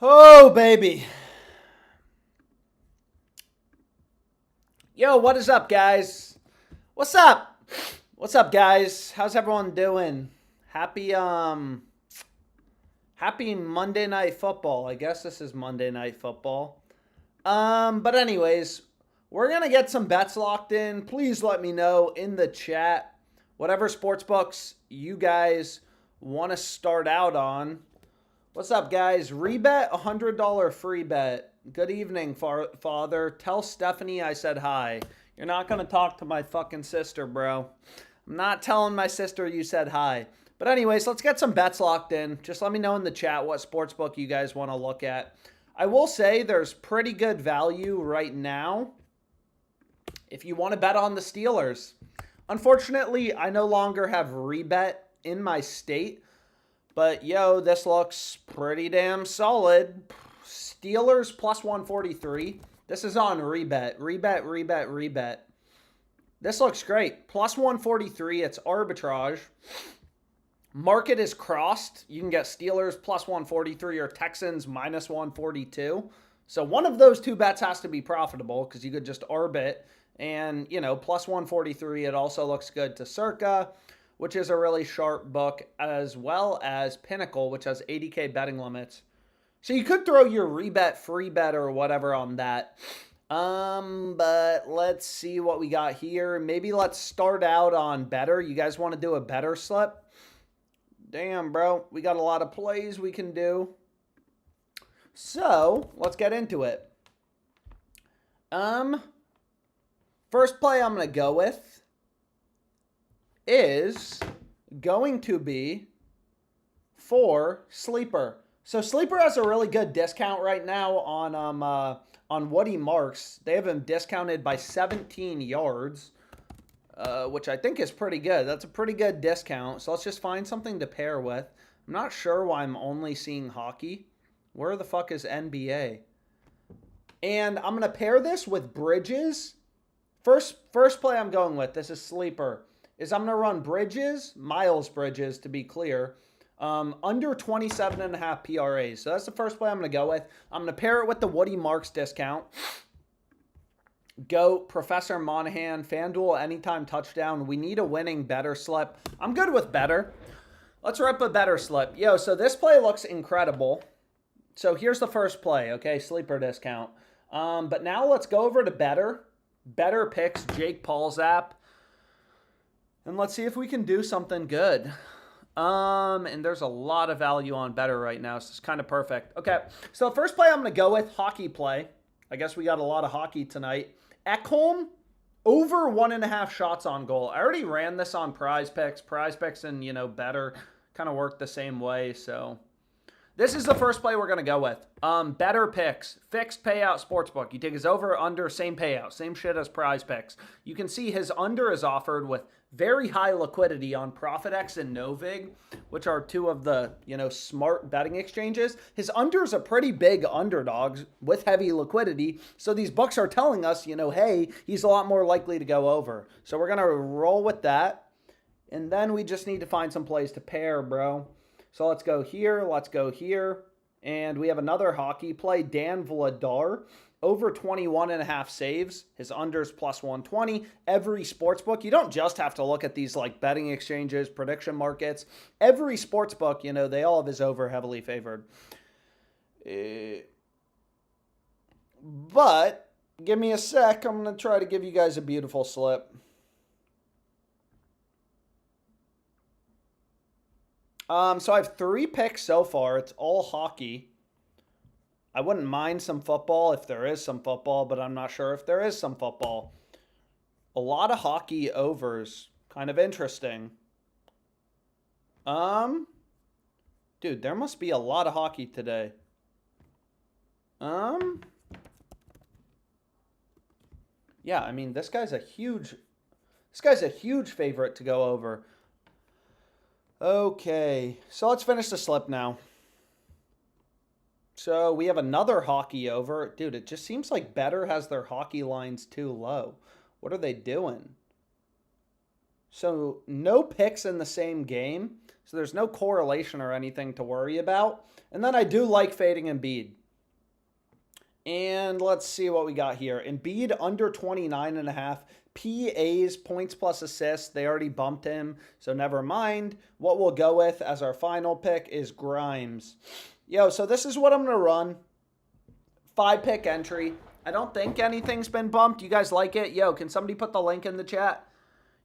Oh, baby. Yo, what is up, guys? What's up? What's up, guys? How's everyone doing? Happy, happy Monday Night Football. I guess this is Monday Night Football. But anyways, we're going to get some bets locked in. Please let me know in the chat whatever sports books you guys want to start out on. What's up, guys? Rebet, $100 free bet. Good evening, father. Tell Stephanie I said hi. You're not going to talk to my fucking sister, bro. I'm not telling my sister you said hi. But anyways, let's get some bets locked in. Just let me know in the chat what sportsbook you guys want to look at. I will say there's pretty good value right now if you want to bet on the Steelers. Unfortunately, I no longer have Rebet in my state. But, yo, this looks pretty damn solid. Steelers plus 143. This is on Rebet. Rebet. This looks great. Plus 143. It's arbitrage. Market is crossed. You can get Steelers plus 143 or Texans minus 142. So one of those two bets has to be profitable because you could just arbit. And, you know, plus 143. It also looks good to Circa, which is a really sharp book, as well as Pinnacle, which has 80K betting limits. So you could throw your rebet, free bet, or whatever on that. But let's see what we got here. Maybe let's start out on better. You guys want to do a better slip? Damn, bro. We got a lot of plays we can do. So let's get into it. First play I'm going to go with is going to be for Sleeper. So Sleeper has a really good discount right now on Woody Marks. They have him discounted by 17 yards, which I think is pretty good. That's a pretty good discount. So let's just find something to pair with. I'm not sure why I'm only seeing hockey. Where the fuck is NBA? And I'm going to pair this with Bridges. First play I'm going with, this is Sleeper, is I'm going to run Bridges, Miles Bridges to be clear, under 27.5 PRAs. So that's the first play I'm going to go with. I'm going to pair it with the Woody Marks discount. Goat, Professor Monahan, FanDuel, anytime touchdown. We need a winning better slip. I'm good with better. Let's rip a better slip. Yo, so this play looks incredible. So here's the first play, okay? Sleeper discount. But now let's go over to better. Better picks, Jake Paul's app. And let's see if we can do something good. And there's a lot of value on better right now, so it's kind of perfect. Okay, so the first play I'm going to go with, hockey play. I guess we got a lot of hockey tonight. Ekholm, over 1.5 shots on goal. I already ran this on Prize Picks. Prize Picks and, you know, better kind of work the same way, so this is the first play we're going to go with. Better picks, fixed payout sportsbook. You take his over, under, same payout, same shit as Prize Picks. You can see his under is offered with very high liquidity on ProfitX and Novig, which are two of the, you know, smart betting exchanges. His unders are pretty big underdogs with heavy liquidity. So these books are telling us, you know, hey, he's a lot more likely to go over. So we're going to roll with that. And then we just need to find some plays to pair, bro. So let's go here. Let's go here. And we have another hockey play. Dan Vladar, over 21.5 saves. His unders plus 120. Every sportsbook. You don't just have to look at these like betting exchanges, prediction markets. Every sportsbook, you know, they all have his over heavily favored. But give me a sec. I'm going to try to give you guys a beautiful slip. So I have 3 picks so far. It's all hockey. I wouldn't mind some football if there is some football, but I'm not sure if there is some football. A lot of hockey overs. Kind of interesting. Dude, there must be a lot of hockey today. Yeah, I mean, this guy's a huge favorite to go over. Okay, so let's finish the slip now. So we have another hockey over. Dude, it just seems like better has their hockey lines too low. What are they doing? So no picks in the same game. So there's no correlation or anything to worry about. And then I do like fading Embiid. And let's see what we got here. Embiid under 29.5. PA's points plus assists. They already bumped him, so never mind. What we'll go with as our final pick is Grimes. Yo, so this is what I'm going to run. 5-pick entry. I don't think anything's been bumped. You guys like it? Yo, can somebody put the link in the chat?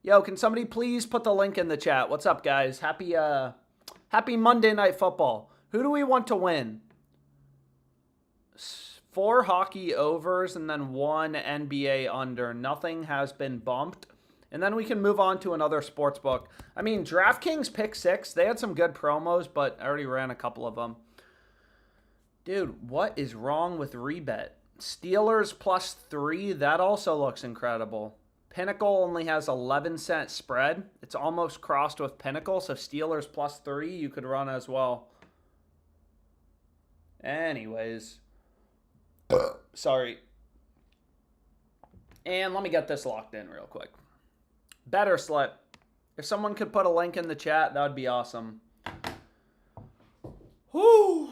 Yo, can somebody please put the link in the chat? What's up, guys? Happy Monday Night Football. Who do we want to win? 4 hockey overs and then 1 NBA under. Nothing has been bumped. And then we can move on to another sports book. I mean, DraftKings Pick 6, they had some good promos, but I already ran a couple of them. Dude, what is wrong with Rebet? Steelers plus 3, that also looks incredible. Pinnacle only has 11-cent spread. It's almost crossed with Pinnacle, so Steelers plus 3 you could run as well. Anyways. Sorry. And let me get this locked in real quick. Better slip. If someone could put a link in the chat, that would be awesome. Whoo!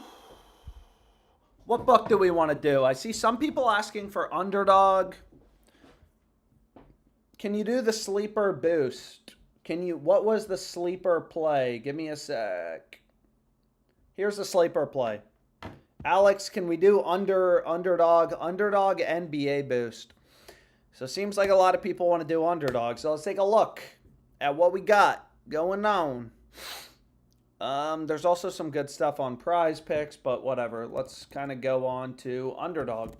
What book do we want to do? I see some people asking for underdog. Can you do the sleeper boost? What was the sleeper play? Give me a sec. Here's the sleeper play. Alex, can we do underdog NBA boost? So it seems like a lot of people want to do underdog. So let's take a look at what we got going on. There's also some good stuff on prize picks, but whatever. Let's kind of go on to underdog.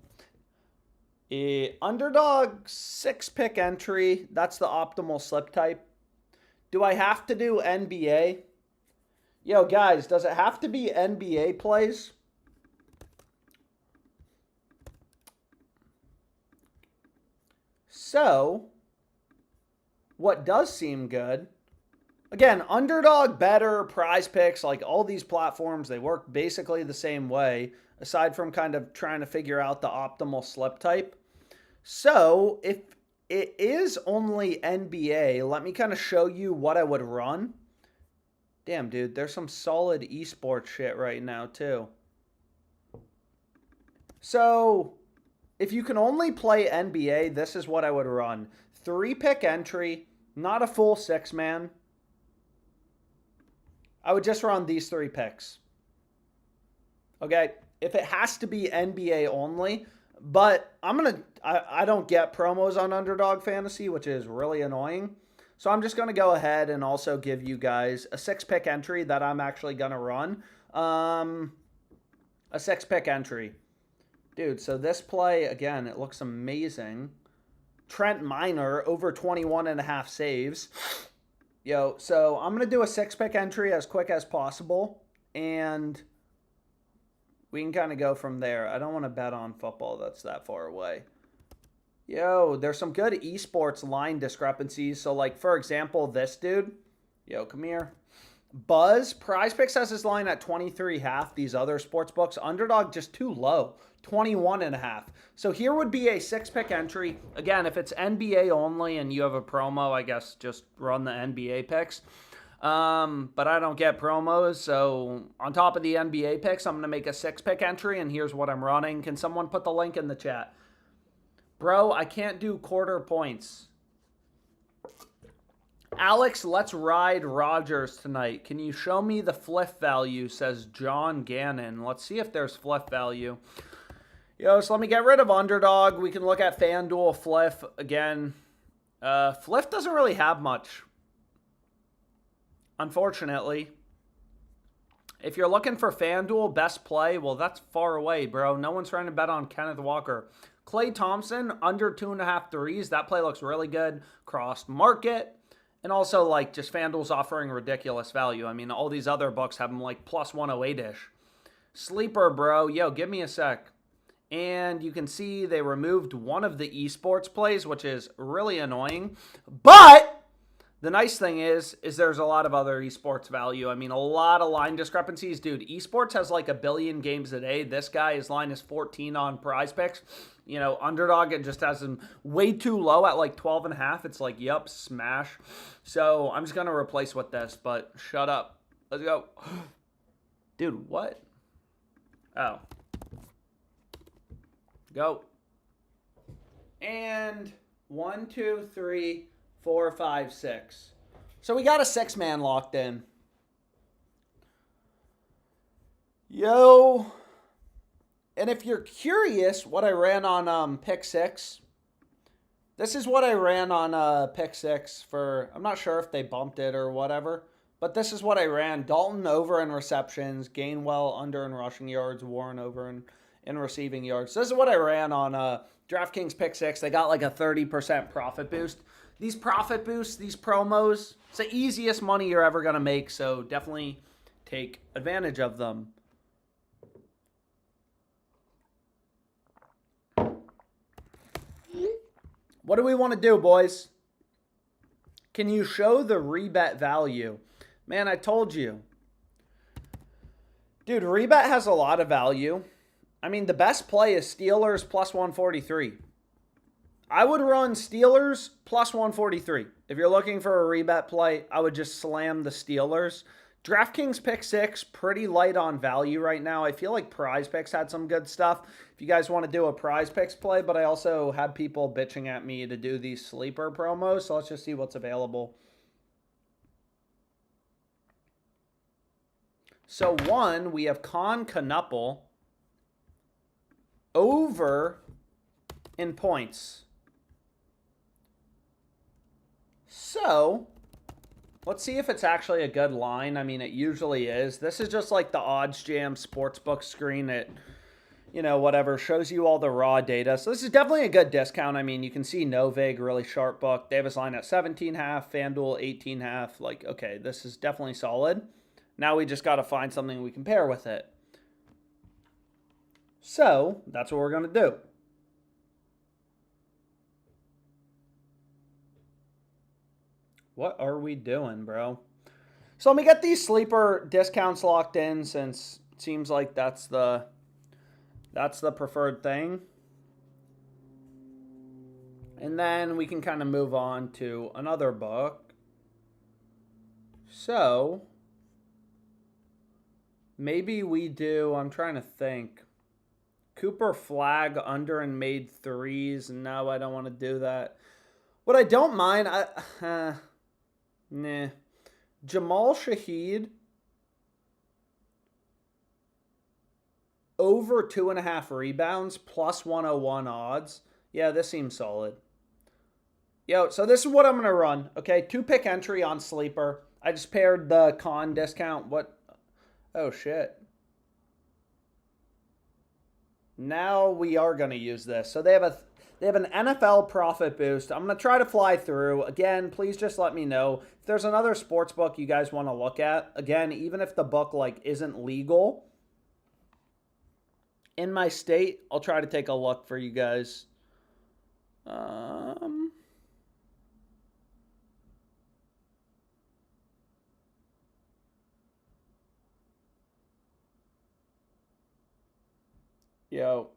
Underdog 6-pick entry. That's the optimal slip type. Do I have to do NBA? Yo, guys, does it have to be NBA plays? So, what does seem good, again, underdog, better, prize picks, like all these platforms, they work basically the same way, aside from kind of trying to figure out the optimal slip type. So, if it is only NBA, let me kind of show you what I would run. Damn, dude, there's some solid esports shit right now, too. So, if you can only play NBA, this is what I would run. 3-pick entry, not a full 6-man. I would just run these 3 picks. Okay? If it has to be NBA only, but I don't get promos on Underdog Fantasy, which is really annoying. So I'm just going to go ahead and also give you guys a 6-pick entry that I'm actually going to run. A 6-pick entry. Dude, so this play, again, it looks amazing. Trent Minor, over 21.5 saves. Yo, so I'm going to do a 6-pick entry as quick as possible. And we can kind of go from there. I don't want to bet on football that's that far away. Yo, there's some good esports line discrepancies. So, like, for example, this dude. Yo, come here. Buzz, Prize Picks has his line at 23.5. These other sports books, Underdog just too low, 21.5. So here would be a 6-pick entry. Again, if it's NBA only and you have a promo, I guess just run the NBA picks. But I don't get promos, so on top of the NBA picks, I'm going to make a 6-pick entry, and here's what I'm running. Can someone put the link in the chat? Bro, I can't do quarter points. Alex, let's ride Rodgers tonight. Can you show me the flip value, says John Gannon. Let's see if there's flip value. Yo, so let me get rid of Underdog. We can look at FanDuel flip again. Flip doesn't really have much, unfortunately. If you're looking for FanDuel best play, well, that's far away, bro. No one's trying to bet on Kenneth Walker. Klay Thompson, under 2.5 threes. That play looks really good. Crossed market. And also, like, just FanDuel's offering ridiculous value. I mean, all these other books have them, like, plus 108-ish. Sleeper, bro. Yo, give me a sec. And you can see they removed one of the esports plays, which is really annoying. But The nice thing is there's a lot of other esports value. I mean, a lot of line discrepancies. Dude, esports has like 1 billion games a day. This guy, his line is 14 on prize picks. You know, underdog, it just has him way too low at like 12.5. It's like, yep, smash. So I'm just going to replace with this, but shut up. Let's go. Dude, what? Oh. Go. And 1, 2, 3, 4, 5, 6. So we got a 6-man locked in. Yo. And if you're curious what I ran on pick 6, this is what I ran on pick 6 for, I'm not sure if they bumped it or whatever, but this is what I ran. Dalton over in receptions, Gainwell under in rushing yards, Warren over in receiving yards. This is what I ran on DraftKings pick 6. They got like a 30% profit boost. These profit boosts, these promos, it's the easiest money you're ever going to make, so definitely take advantage of them. What do we want to do, boys? Can you show the rebet value? Man, I told you. Dude, rebet has a lot of value. I mean, the best play is Steelers plus 143. I would run Steelers plus 143. If you're looking for a rebet play, I would just slam the Steelers. DraftKings pick 6, pretty light on value right now. I feel like Prize Picks had some good stuff. If you guys want to do a Prize Picks play, but I also had people bitching at me to do these sleeper promos, so let's just see what's available. So one, we have Con Knuppel over in points. So let's see if it's actually a good line. I mean, it usually is. This is just like the Odds Jam Sportsbook screen. It, you know, whatever, shows you all the raw data. So this is definitely a good discount. I mean, you can see Novig, really sharp book. Davis line at 17.5, FanDuel 18.5. Like, okay, this is definitely solid. Now we just got to find something we can pair with it. So that's what we're going to do. What are we doing, bro? So let me get these sleeper discounts locked in, since it seems like that's the preferred thing. And then we can kind of move on to another book. So maybe we do, I'm trying to think. Cooper Flag under and made 3s. No, I don't want to do that. What I don't mind, nah. Jamal Shaheed over 2.5 rebounds plus 101 odds. Yeah, this seems solid. Yo, so this is what I'm going to run. Okay, 2-pick entry on sleeper. I just paired the con discount. What? Oh, shit. Now we are going to use this. So they have an NFL profit boost. I'm going to try to fly through. Again, please just let me know if there's another sports book you guys want to look at. Again, even if the book like isn't legal in my state, I'll try to take a look for you guys. Yo.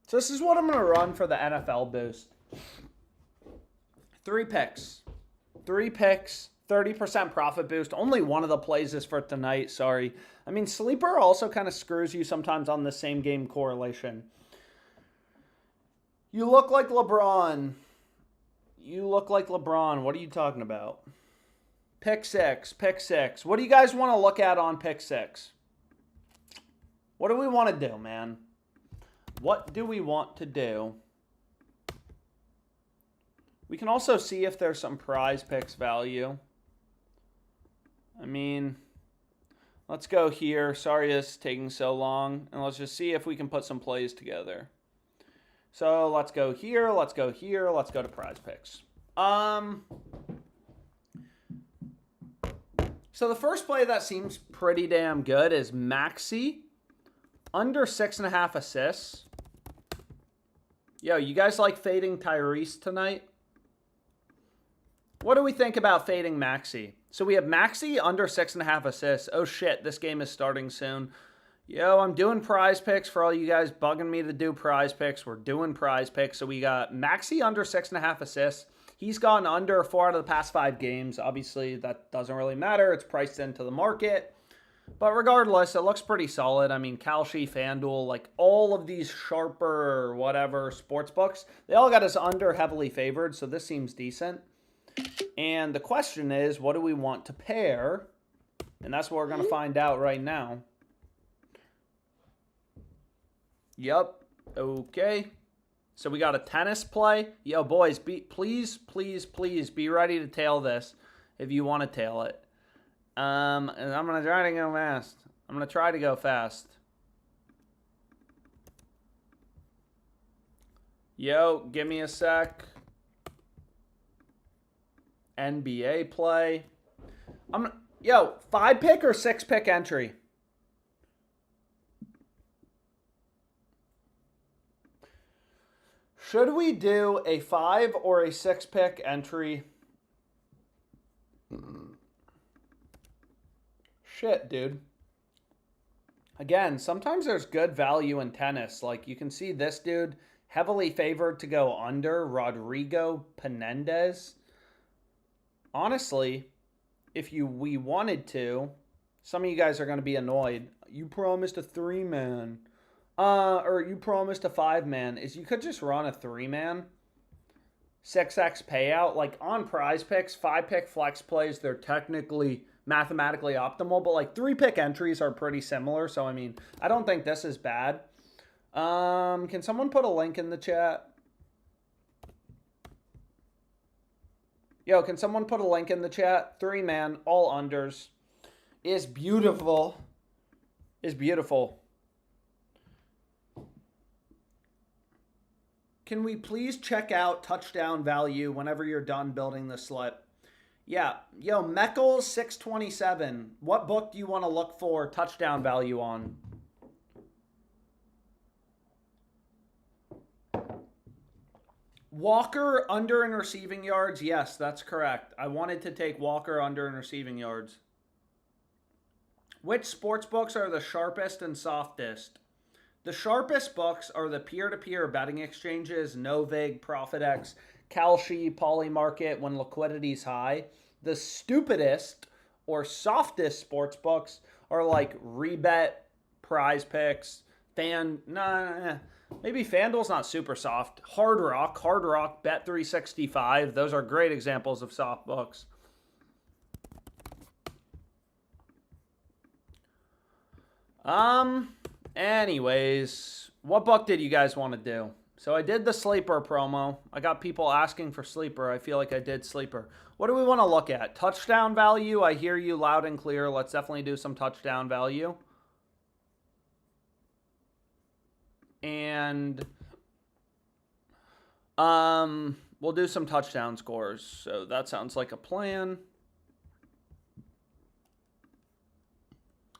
So this is what I'm going to run for the NFL boost. 3 picks. 3 picks, 30% profit boost. Only one of the plays is for tonight, sorry. I mean, sleeper also kind of screws you sometimes on the same game correlation. You look like LeBron. You look like LeBron. What are you talking about? Pick 6, pick 6. What do you guys want to look at on pick 6? What do we want to do, man? What do we want to do? We can also see if there's some prize picks value. I mean, let's go here. Sorry it's taking so long. And let's just see if we can put some plays together. So let's go here. Let's go here. Let's go to prize picks. So the first play that seems pretty damn good is Maxey. Under 6.5 assists. Yo, you guys like fading Tyrese tonight? What do we think about fading Maxey? So we have Maxey under 6.5 assists. Oh shit, this game is starting soon. Yo, I'm doing prize picks for all you guys bugging me to do prize picks. We're doing prize picks. So we got Maxey under 6.5 assists. He's gone under 4 out of the past 5 games. Obviously, that doesn't really matter. It's priced into the market. But regardless, it looks pretty solid. I mean, Kalshi, FanDuel, like all of these sharper whatever sports books, they all got us under heavily favored. So this seems decent. And the question is, what do we want to pair? And that's what we're going to find out right now. Yep. Okay. So we got a tennis play. Yo, boys, please be ready to tail this if you want to tail it. And I'm going to try to go fast. I'm going to try to go fast. Yo, give me a sec. NBA play. Yo, 5-pick or 6-pick entry? Should we do a 5 or a 6-pick entry? Shit, dude. Again, sometimes there's good value in tennis. Like, you can see this dude heavily favored to go under, Rodrigo Penendez. Honestly, if we wanted to, some of you guys are going to be annoyed. You promised a 3-man. Or you promised a 5-man, is you could just run a 3-man 6x payout. Like on prize picks, 5-pick flex plays, they're technically mathematically optimal, but like 3-pick entries are pretty similar. So, I mean, I don't think this is bad. Can someone put a link in the chat? Yo, can someone put a link in the chat? 3-man, all unders. Is beautiful. Is beautiful. Can we please check out touchdown value whenever you're done building the slip? Yeah. Yo, Meckles 627. What book do you want to look for touchdown value on? Walker under in receiving yards. Yes, that's correct. I wanted to take Walker under in receiving yards. Which sports books are the sharpest and softest? The sharpest books are the peer-to-peer betting exchanges, Novig, ProfitX, Kalshi, Polymarket when liquidity's high. The stupidest or softest sports books are like Rebet, Prize Picks, maybe FanDuel's not super soft. Hard Rock, Bet365. Those are great examples of soft books. Anyways, what book did you guys want to do? So I did the Sleeper promo. I got people asking for Sleeper. I feel like I did Sleeper. What do we want to look at? Touchdown value. I hear you loud and clear. Let's definitely do some touchdown value. And we'll do some touchdown scores. So that sounds like a plan.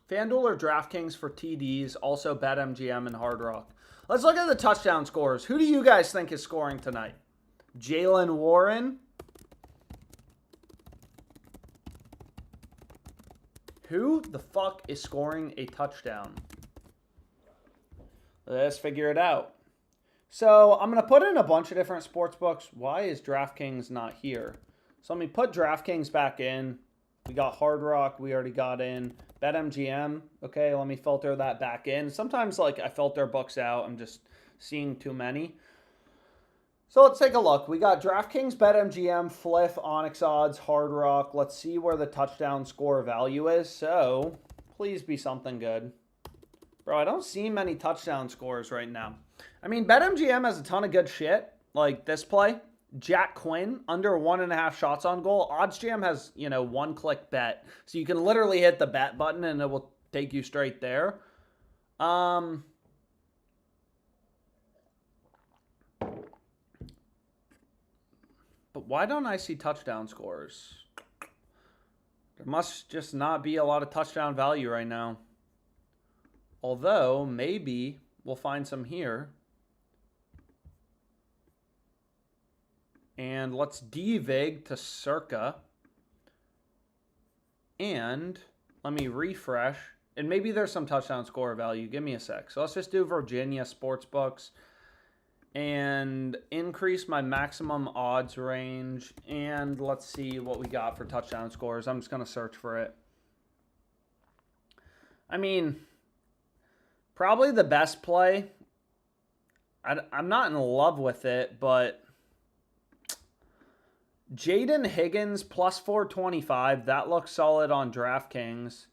FanDuel or DraftKings for TDs, also BetMGM and Hard Rock. Let's look at the touchdown scores. Who do you guys think is scoring tonight? Jaylen Warren? Who the fuck is scoring a touchdown? Let's figure it out. So I'm going to put in a bunch of different sports books. Why is DraftKings not here? So let me put DraftKings back in. We got Hard Rock. We already got in. BetMGM. Okay, let me filter that back in. Sometimes, like, I filter books out. I'm just seeing too many. So let's take a look. We got DraftKings, BetMGM, Fliff, Onyx Odds, Hard Rock. Let's see where the touchdown score value is. So please be something good. Bro, I don't see many touchdown scores right now. I mean, BetMGM has a ton of good shit. Like this play. Jack Quinn, under 1.5 shots on goal. OddsJam has, one-click bet. So you can literally hit the bet button and it will take you straight there. But why don't I see touchdown scores? There must just not be a lot of touchdown value right now. Although, maybe we'll find some here. And let's devig to Circa. And let me refresh. And maybe there's some touchdown score value. Give me a sec. So let's just do Virginia Sportsbooks. And increase my maximum odds range. And let's see what we got for touchdown scores. I'm just going to search for it. I mean, probably the best play. I'm not in love with it, but Jaden Higgins plus 425. That looks solid on DraftKings.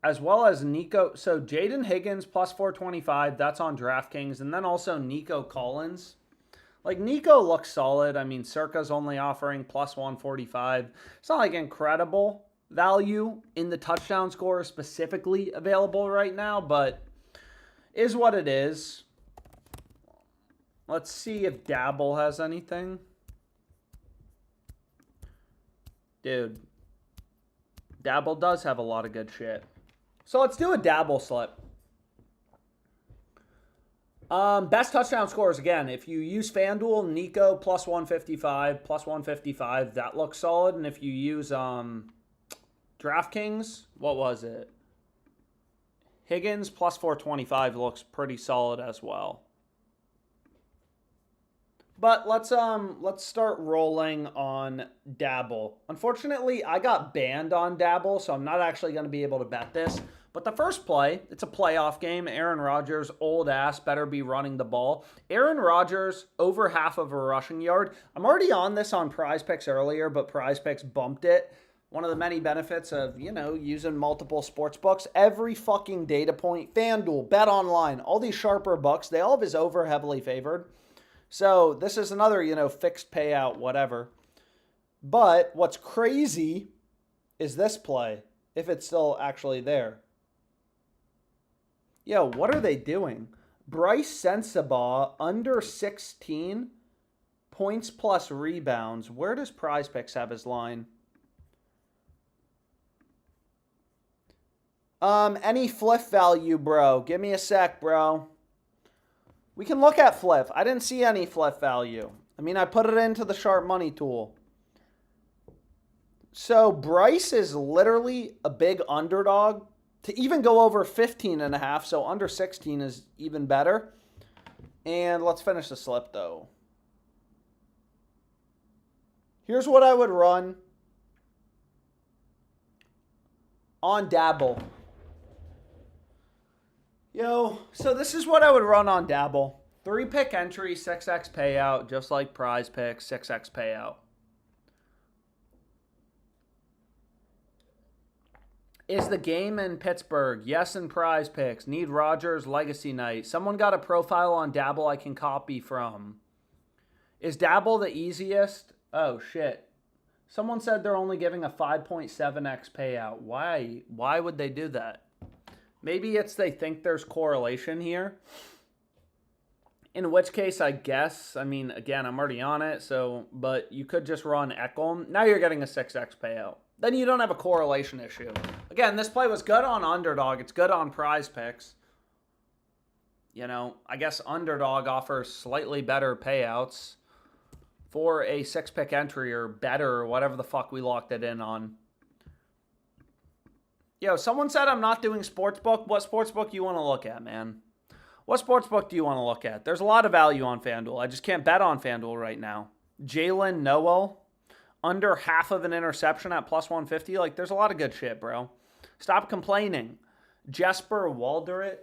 As well as Nico. So Jaden Higgins plus 425. That's on DraftKings. And then also Nico Collins. Like, Nico looks solid. I mean, Circa's only offering plus 145. It's not like incredible value in the touchdown score specifically available right now, but is what it is. Let's see if Dabble has anything. Dude, Dabble does have a lot of good shit. So let's do a Dabble slip. Best touchdown scores, again, if you use FanDuel, Nico plus 155, that looks solid. And if you use DraftKings, what was it? Higgins plus 425 looks pretty solid as well. But let's start rolling on Dabble. Unfortunately, I got banned on Dabble, so I'm not actually going to be able to bet this. But the first play, it's a playoff game. Aaron Rodgers, old ass, better be running the ball. Aaron Rodgers, over half of a rushing yard. I'm already on this on Prize Picks earlier, but Prize Picks bumped it. One of the many benefits of, using multiple sports books. Every fucking data point, FanDuel, BetOnline, all these sharper books, they all have his over heavily favored. So this is another, fixed payout, whatever. But what's crazy is this play, if it's still actually there. Yo, what are they doing? Bryce Sensabaugh, under 16 points plus rebounds. Where does Prize Picks have his line? Any flip value, bro? Give me a sec, bro. We can look at flip. I didn't see any flip value. I mean, I put it into the sharp money tool. So Bryce is literally a big underdog to even go over 15.5. So under 16 is even better. And let's finish the slip, though. Here's what I would run on Dabble. Yo, so this is what I would run on Dabble. 3-pick entry, 6x payout, just like Prize Picks, 6x payout. Is the game in Pittsburgh? Yes, in Prize Picks. Need Rodgers, Legacy Night. Someone got a profile on Dabble I can copy from. Is Dabble the easiest? Oh, shit. Someone said they're only giving a 5.7x payout. Why? Why would they do that? Maybe it's they think there's correlation here. In which case, I guess, I mean, again, I'm already on it, but you could just run Echolm. Now you're getting a 6x payout. Then you don't have a correlation issue. Again, this play was good on Underdog. It's good on Prize Picks. I guess Underdog offers slightly better payouts for a 6-pick entry or better, or whatever the fuck we locked it in on. Yo, someone said I'm not doing sportsbook. What sportsbook do you want to look at, man? What sportsbook do you want to look at? There's a lot of value on FanDuel. I just can't bet on FanDuel right now. Jalen Noel, under half of an interception at plus 150. Like, there's a lot of good shit, bro. Stop complaining. Jesper Walderit.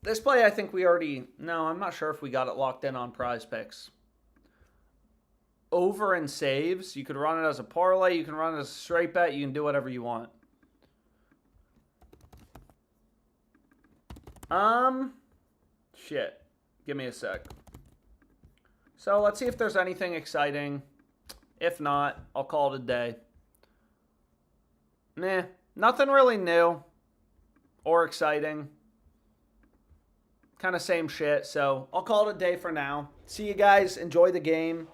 This play, I think we already... No, I'm not sure if we got it locked in on Prize Picks. Over and saves. You could run it as a parlay. You can run it as a straight bet. You can do whatever you want. Shit. Give me a sec. So let's see if there's anything exciting. If not, I'll call it a day. Nah, nothing really new or exciting. Kind of same shit. So I'll call it a day for now. See you guys. Enjoy the game.